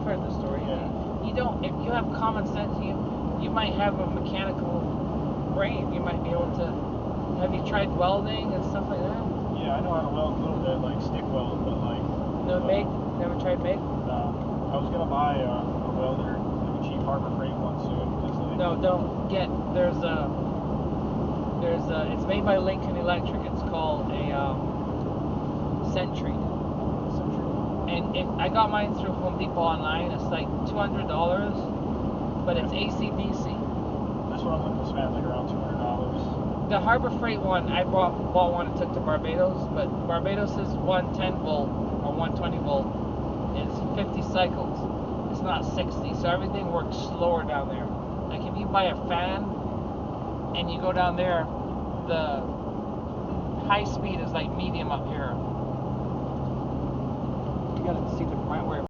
heard the story. Yeah. You don't. If you have common sense, you might have a mechanical brain. You might be able to. Have you tried welding and stuff like that? Yeah, I know how to weld a little bit, like stick weld, but like. No MIG. Never tried MIG. No. I was gonna buy a welder, like a cheap Harbor Freight one soon. Just like, No, don't get. There's a. It's made by Lincoln Electric. It's called a Sentry. And I got mine through Home Depot online. It's like $200, but it's AC/DC. That's what I'm looking to spend, like around $200. The Harbor Freight one, I bought one and took to Barbados, but Barbados's 110 volt or 120 volt is 50 cycles. It's not 60, so everything works slower down there. Like if you buy a fan and you go down there, the high speed is like medium up here. You gotta see the front where